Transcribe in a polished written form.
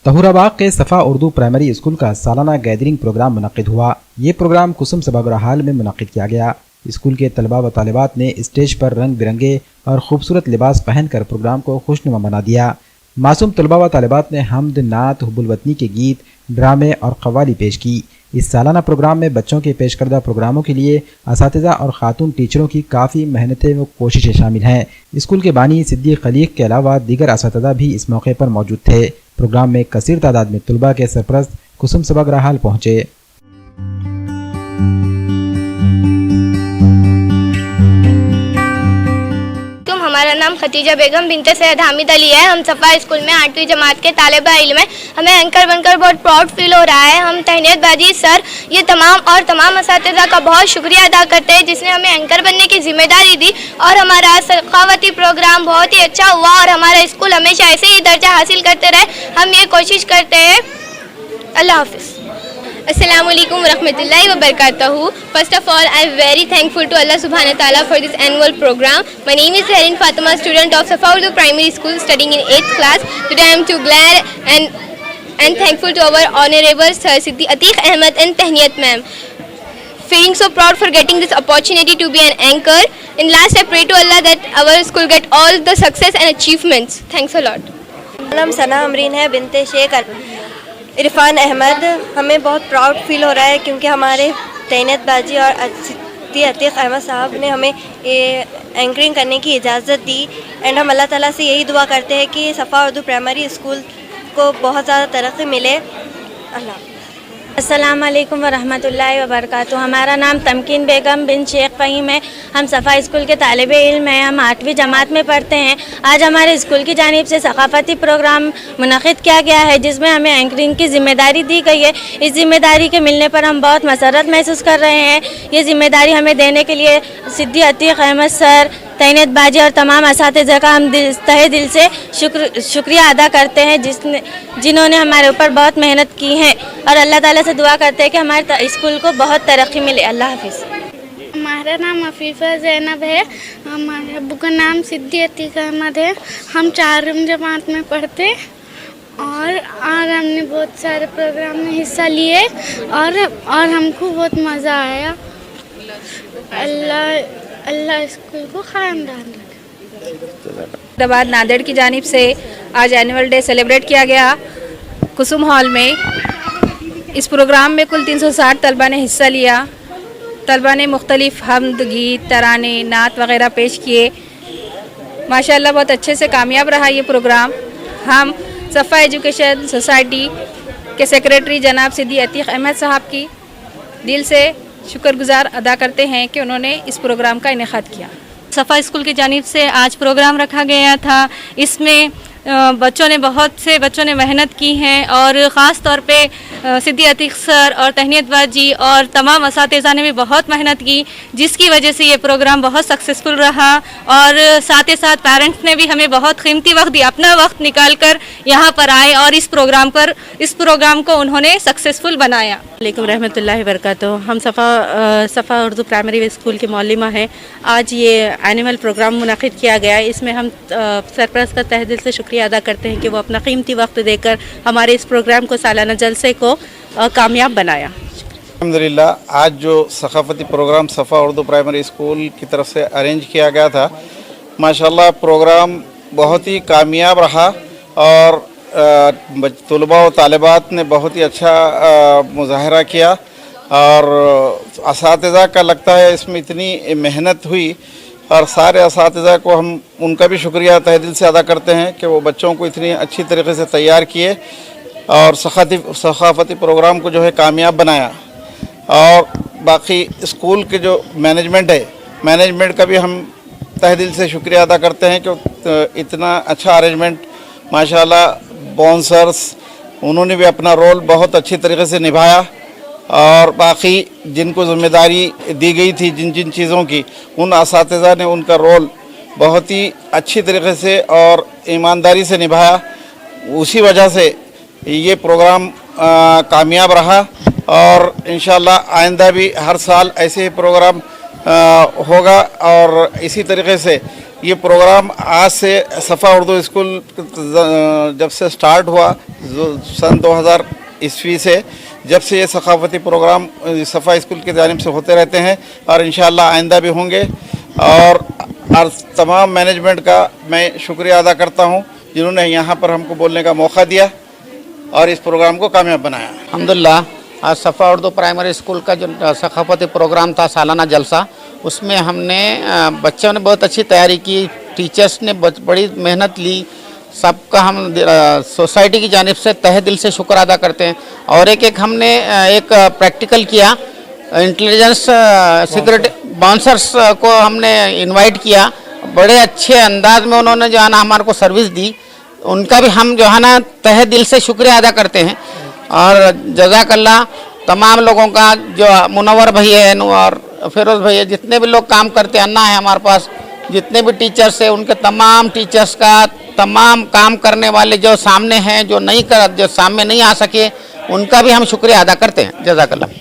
तहुराबाग के सफ़ा Urdu primary school का सालाना गैदरिंग प्रोग्राम मुनक़िद हुआ। ये प्रोग्राम कुसुम सभागार हाल में मुनक़िद किया गया। स्कूल के तलबा व तालिबात ने स्टेज पर रंग बिरंगे और खूबसूरत लिबास पहनकर प्रोग्राम को खुशनुमा बना दिया। मासूम तलबा व तालिबात ने हमद, नात, हुब्बुल वतनी के गीत, ड्रामे और कव्वाली पेश की। इस सालाना प्रोग्राम में बच्चों के पेश करदा प्रोग्रामों के लिए असातिज़ा और खातून टीचरों की काफ़ी मेहनतें व कोशिशें शामिल हैं। स्कूल के बानी सिद्दीक खलीक के अलावा दीगर असातिज़ा भी इस मौके पर मौजूद थे। प्रोग्राम में कसीर तादाद में तलबा के सरपरस्त कुसुम सभागार हाल पहुँचे। हमारा नाम खतीजा बेगम बिनते सैयद हामिद अली है। हम सफ़ा स्कूल में 8वीं जमात के तालिबा इल्म हैं। हमें एंकर बनकर बहुत प्राउड फील हो रहा है। हम तहनीत बाजी सर ये तमाम असातिज़ा का बहुत शुक्रिया अदा करते हैं जिसने हमें एंकर बनने की जिम्मेदारी दी और हमारा सखावती प्रोग्राम बहुत ही अच्छा हुआ और हमारा स्कूल हमेशा ऐसे ही दर्जा हासिल करते रहे। हम ये कोशिश करते हैं। अल्लाह हाफिज़। Assalamu alaikum wa rahmatullahi wa barakatuhu. First of all, I am very thankful to Allah subhanahu wa ta'ala for this annual program. My name is Herin Fatima, student of Safa Urdu Primary School studying in 8th class. Today I am too glad and thankful to our honorable Sir Siddi Atiq Ahmed and Tahniyat ma'am. Feeling so proud for getting this opportunity to be an anchor. And last I pray to Allah that our school get all the success and achievements. Thanks a lot. नाम सना अमरीन है बिनते शेख इरफान अहमद। हमें बहुत proud feel हो रहा है क्योंकि हमारे तैनीत बाजी और सिद्दी अतीक अहमद साहब ने हमें ये एंकरिंग करने की इजाज़त दी। एंड हम अल्लाह ताला से यही दुआ करते हैं कि सफ़ा उर्दू प्राइमरी स्कूल को बहुत ज़्यादा तरक्की मिले। अल्लाह। अस्सलाम वालेकुम व रहमतुल्लाहि व बरकातुहू। हमारा नाम तमकीन बेगम बिन शेख फ़हीम है। हम सफ़ा स्कूल के तालिबे इल्म हैं। हम 8वीं जमात में पढ़ते हैं। आज हमारे स्कूल की जानिब से सकाफ़ती प्रोग्राम मुनक़िद किया गया है जिसमें हमें एंकरिंग की ज़िम्मेदारी दी गई है। इस ज़िम्मेदारी के मिलने पर हम बहुत मसरत महसूस कर रहे हैं। ये ज़िम्मेदारी हमें देने के लिए सिद्दी अतीक अहमद सर, तैनीत बाजी और तमाम असातिज़ा का हम तहे दिल से शुक्रिया अदा करते हैं जिन्होंने हमारे ऊपर बहुत मेहनत की है और अल्लाह ताला से दुआ करते हैं कि हमारे स्कूल को बहुत तरक्की मिले। अल्लाह हाफिज़। हमारा नाम अफीफ़ा ज़ैनब है। हमारे अब्बू का नाम सिद्दी अतीक अहमद है। हम 4वीं जमात में पढ़ते और हमने बहुत सारे प्रोग्राम में हिस्सा लिए और हमको बहुत मज़ा आया। अल्लाह स्कूल को ख़ानदान रखे। बाद नांदेड़ की जानिब से आज एनुअल डे सेलिब्रेट किया गया कुसुम हॉल में। इस प्रोग्राम में कुल 360 तलबा ने हिस्सा लिया। तलबा ने मुख्तलिफ हमद, गीत, तराने, नात वगैरह पेश किए। माशाल्लाह बहुत अच्छे से कामयाब रहा ये प्रोग्राम। हम सफ़ा एजुकेशन सोसाइटी के सेक्रेटरी जनाब सिद्दी अतीक अहमद साहब की दिल से शुक्रगुजार अदा करते हैं कि उन्होंने इस प्रोग्राम का इनेकाद किया। सफ़ा स्कूल की जानिब से आज प्रोग्राम रखा गया था। इसमें बहुत से बच्चों ने मेहनत की है और ख़ास तौर पे सिद्दी अतीक सर और तहनीत बाजी और तमाम असातिज़ा ने भी बहुत मेहनत की जिसकी वजह से ये प्रोग्राम बहुत सक्सेसफुल रहा। और साथ ही साथ पेरेंट्स ने भी हमें बहुत कीमती वक्त दिया, अपना वक्त निकाल कर यहाँ पर आए और इस प्रोग्राम को उन्होंने सक्सेसफुल बनाया। वालेकुम रहमतुल्लाहि व बरकातुहू। हम सफ़ा उर्दू प्राइमरी स्कूल के मौलिमा हैं। आज ये एनुअल प्रोग्राम मुनक़िद किया गया है। इसमें हम सरपरस्त का तहे दिल से शुक्रिया अदा करते हैं कि वो अपना कीमती वक्त देकर हमारे इस प्रोग्राम को सालाना जलसे को कामयाब बनाया। अल्हम्दुलिल्लाह आज जो सकाफ़ती प्रोग्राम सफ़ा उर्दू प्राइमरी स्कूल की तरफ से अरेंज किया गया था, माशाल्लाह प्रोग्राम बहुत ही कामयाब रहा और तलबा व तालिबात ने बहुत ही अच्छा मुज़ाहरा किया और असातिज़ा का लगता है इसमें इतनी मेहनत हुई और सारे असातिज़ा को हम उनका भी शुक्रिया तहे दिल से अदा करते हैं कि वो बच्चों को इतनी अच्छी तरीके से तैयार किए और सकाफ़ती प्रोग्राम को जो है कामयाब बनाया। और बाकी स्कूल के जो मैनेजमेंट का भी हम तहे दिल से शुक्रिया अदा करते हैं कि इतना अच्छा अरेंजमेंट माशाल्लाह बाउंसर्स उन्होंने भी अपना रोल बहुत अच्छी तरीके से निभाया और बाकी जिनको ज़िम्मेदारी दी गई थी जिन चीज़ों की उन असातिज़ा ने उनका रोल बहुत ही अच्छी तरीके से और ईमानदारी से निभाया। उसी वजह से ये प्रोग्राम कामयाब रहा और इंशाअल्लाह आइंदा भी हर साल ऐसे ही प्रोग्राम होगा और इसी तरीके से ये प्रोग्राम आज से सफ़ा उर्दू स्कूल जब से स्टार्ट हुआ सन 2000 ईस्वी से, जब से ये सकाफती प्रोग्राम सफ़ा स्कूल की जानिब से होते रहते हैं और इंशाअल्लाह आइंदा भी होंगे। और तमाम मैनेजमेंट का मैं शुक्रिया अदा करता हूँ जिन्होंने यहाँ पर हमको बोलने का मौका दिया और इस प्रोग्राम को कामयाब बनाया। अल्हम्दुलिल्लाह, आज सफ़ा उर्दू प्राइमरी स्कूल का जो सकाफती प्रोग्राम था सालाना जलसा, उसमें हमने बच्चों ने बहुत अच्छी तैयारी की, टीचर्स ने बड़ी मेहनत ली। सबका हम सोसाइटी की जानिब से तहे दिल से शुक्र अदा करते हैं। और एक हमने एक प्रैक्टिकल किया, इंटेलिजेंस सिक्योरिटी बाउंसर्स को हमने इनवाइट किया। बड़े अच्छे अंदाज में उन्होंने जो है ना हमारे को सर्विस दी, उनका भी हम जो है ना तहे दिल से शुक्रिया अदा करते हैं। और जज़ाकल्लाह तमाम लोगों का, जो मुनव्वर भैया है और फिरोज़ भैया, जितने भी लोग काम करते हैं, अन्ना है हमारे पास, जितने भी टीचर्स हैं उनके तमाम टीचर्स का, तमाम काम करने वाले जो सामने हैं, जो सामने नहीं आ सके, उनका भी हम शुक्रिया अदा करते हैं। जज़ाकल्लाह।